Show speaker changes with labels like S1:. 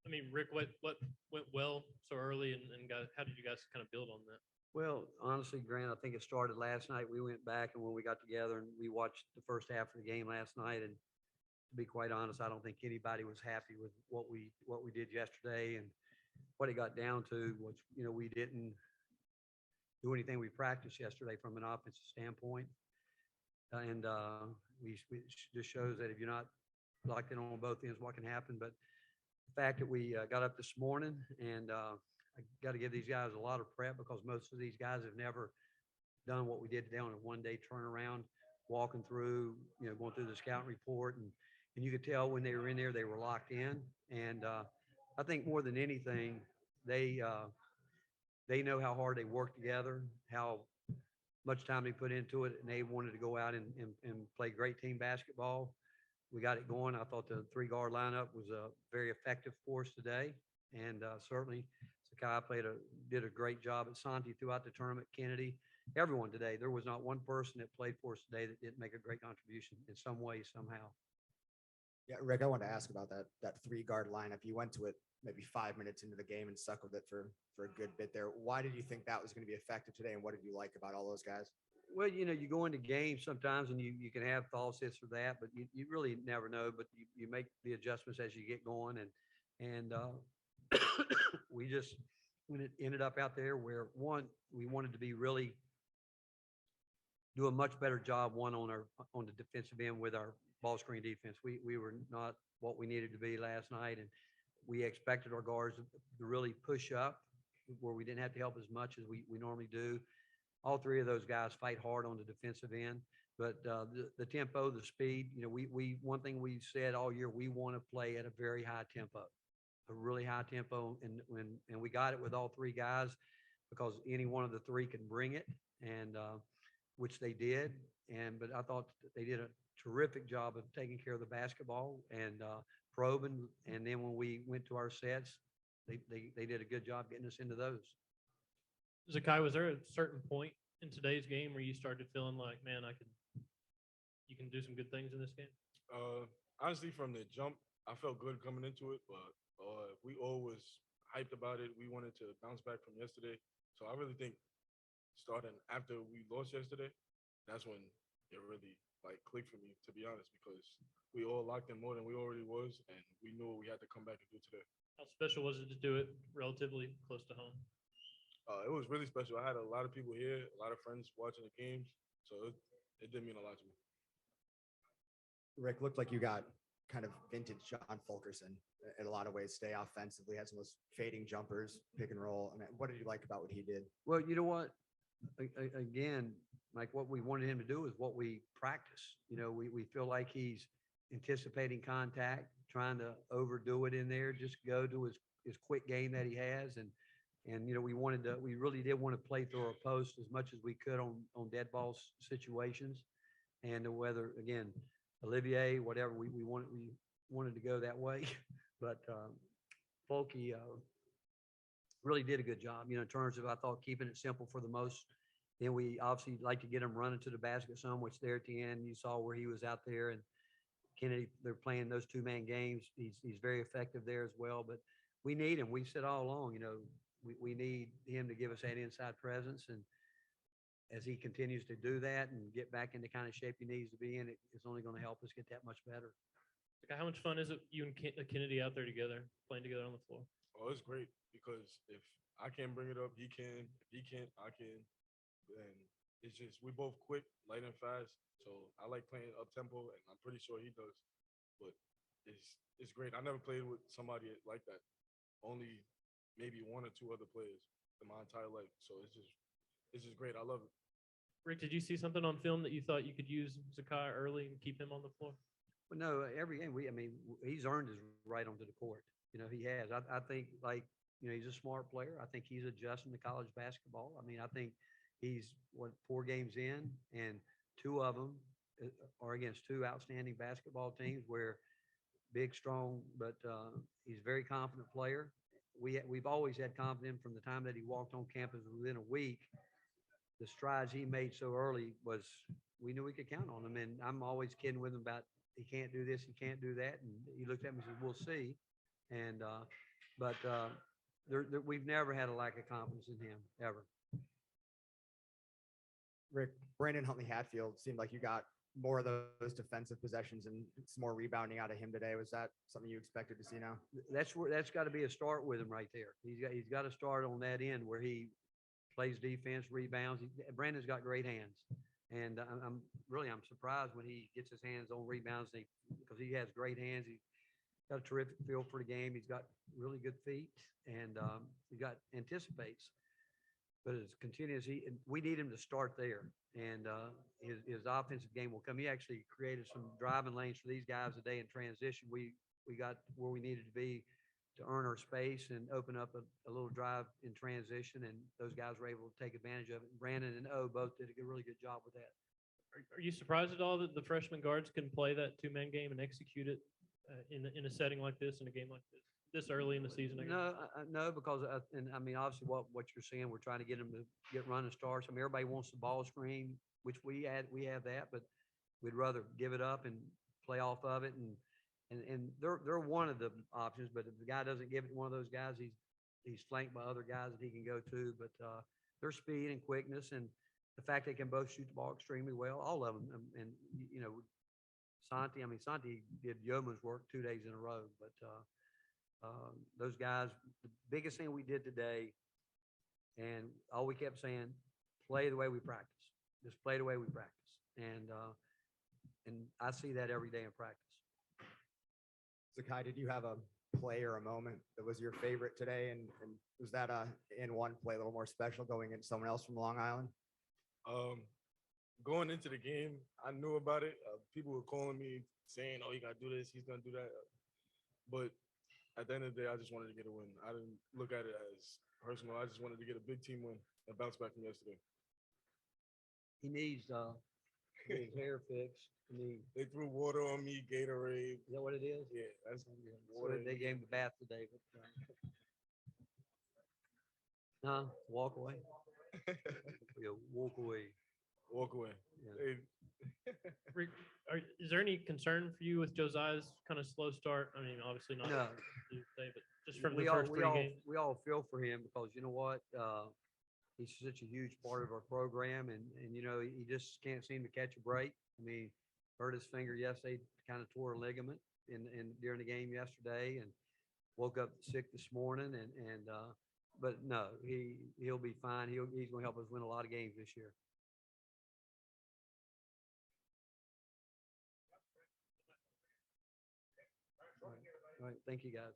S1: I mean, Rick, what went well so early, and guys, how did you guys kind of build on that?
S2: Well, honestly, Grant, I think it started last night. We went back and when we got together and we watched the first half of the game last night. And to be quite honest, I don't think anybody was happy with what we did yesterday. And what it got down to was, we didn't do anything we practiced yesterday from an offensive standpoint. And we just shows that if you're not locked in on both ends, what can happen. But the fact that we got up this morning and I got to give these guys a lot of prep because most of these guys have never done what we did today on a one-day turnaround, walking through, going through the scouting report, and you could tell when they were in there, they were locked in. And I think more than anything, they know how hard they work together, how much time they put into it, and they wanted to go out and play great team basketball. We got it going. I thought the three-guard lineup was very effective for us today, and certainly Zakai did a great job at Santi throughout the tournament. Kennedy, everyone today. There was not one person that played for us today that didn't make a great contribution in some way, somehow.
S3: Yeah, Rick, I wanted to ask about that three-guard lineup. You went to it maybe 5 minutes into the game and stuck with it for a good bit there. Why did you think that was going to be effective today, and what did you like about all those guys?
S2: Well, you go into games sometimes and you can have thoughts this or that, but you really never know. But you make the adjustments as you get going, and we just when it ended up out there where we wanted to be really do a much better job on the defensive end with our ball screen defense. We were not what we needed to be last night, and we expected our guards to really push up where we didn't have to help as much as we normally do. All three of those guys fight hard on the defensive end, but the tempo, the speed, we one thing we said all year, we want to play at a very high tempo, a really high tempo. And we got it with all three guys because any one of the three can bring it, and which they did. But I thought they did a terrific job of taking care of the basketball and probing. And then when we went to our sets, they did a good job getting us into those.
S1: Zakai, was there a certain point in today's game where you started feeling like, man, you can do some good things in this game?
S4: Honestly, from the jump, I felt good coming into it, but we all was hyped about it. We wanted to bounce back from yesterday. So I really think starting after we lost yesterday, that's when it really clicked for me, to be honest, because we all locked in more than we already was, and we knew what we had to come back and do today.
S1: How special was it to do it relatively close to home?
S4: It was really special. I had a lot of people here, a lot of friends watching the games, so it did mean a lot to me.
S3: Rick, looked like you got kind of vintage John Fulkerson in a lot of ways. Stay offensively, had some of those fading jumpers, pick and roll. I mean, what did you like about what he did?
S2: Well, you know what? Again, like what we wanted him to do is what we practice. We feel like he's anticipating contact, trying to overdo it in there, just go to his quick game that he has. And we really did want to play through our post as much as we could on dead ball situations. And whether, again, Olivier, whatever, we wanted to go that way. But Folky really did a good job, in terms of, I thought, keeping it simple for the most. Then we obviously like to get him running to the basket some, which there at the end, you saw where he was out there. And Kennedy, they're playing those two-man games. He's very effective there as well. But we need him. We said all along, we need him to give us that inside presence. And as he continues to do that and get back in the kind of shape he needs to be in, it's only going to help us get that much better.
S1: How much fun is it, you and Kennedy out there together, playing together on the floor?
S4: Oh, it's great because if I can't bring it up, he can. If he can't, I can. And it's just, we both quick, light and fast. So I like playing up tempo, and I'm pretty sure he does. But it's great. I never played with somebody like that. Only maybe one or two other players in my entire life. So it's just great. I love it.
S1: Rick, did you see something on film that you thought you could use Zakai early and keep him on the floor?
S2: Well, no, every game he's earned his right onto the court. He has. I think he's a smart player. I think he's adjusting to college basketball. I think he's 4 games in, and 2 of them are against 2 outstanding basketball teams where big, strong, but he's a very confident player. We've always had confidence from the time that he walked on campus. Within a week, the strides he made so early was, we knew we could count on him. And I'm always kidding with him about he can't do this, he can't do that. And he looked at me and said, we'll see. And But we've never had a lack of confidence in him, ever.
S3: Rick, Brandon Huntley Hatfield seemed like you got more of those defensive possessions and some more rebounding out of him today. Was that something you expected to see now?
S2: That's got to be a start with him right there. He's got to start on that end where he plays defense, rebounds. Brandon's got great hands, and I'm surprised when he gets his hands on rebounds because he has great hands. He's got a terrific feel for the game. He's got really good feet, and he anticipates. But as continuous, we need him to start there, and his offensive game will come. He actually created some driving lanes for these guys today in transition. We got where we needed to be to earn our space and open up a little drive in transition, and those guys were able to take advantage of it. And Brandon and O both did a really good job with that.
S1: Are you surprised at all that the freshman guards can play that two-man game and execute it in a setting like this, in a game like this early in the season?
S2: No, because I mean, obviously, what you're saying, we're trying to get them to get running starts. I mean, everybody wants the ball screen, which we have that, but we'd rather give it up and play off of it. And they're one of the options, but if the guy doesn't give it to one of those guys, he's flanked by other guys that he can go to. But their speed and quickness, and the fact they can both shoot the ball extremely well, all of them. And you know, Santi did yeoman's work 2 days in a row, but those guys, the biggest thing we did today, and all we kept saying, play the way we practice. Just play the way we practice. And I see that every day in practice.
S3: Zakai, did you have a play or a moment that was your favorite today? And was that in one play a little more special going into someone else from Long Island?
S4: Going into the game, I knew about it. People were calling me saying, "Oh, you got to do this. He's going to do that." But at the end of the day, I just wanted to get a win. I didn't look at it as personal. I just wanted to get a big team win and bounce back from yesterday.
S2: He needs his hair fixed.
S4: They threw water on me, Gatorade.
S2: Is that what it is?
S4: Yeah, that's
S2: Water. They gave him the bath today. But, walk away. Yeah, walk away.
S4: Walk away.
S2: Yeah.
S1: Rick, is there any concern for you with Josiah's kind of slow start? I mean, obviously not
S2: No.
S1: today, but just from the first three games.
S2: We all feel for him because you know what? He's such a huge part of our program, and you know, he just can't seem to catch a break. I mean, hurt his finger yesterday, kind of tore a ligament in during the game yesterday, and woke up sick this morning. But no, he'll be fine. He's going to help us win a lot of games this year. All right. Thank you, guys.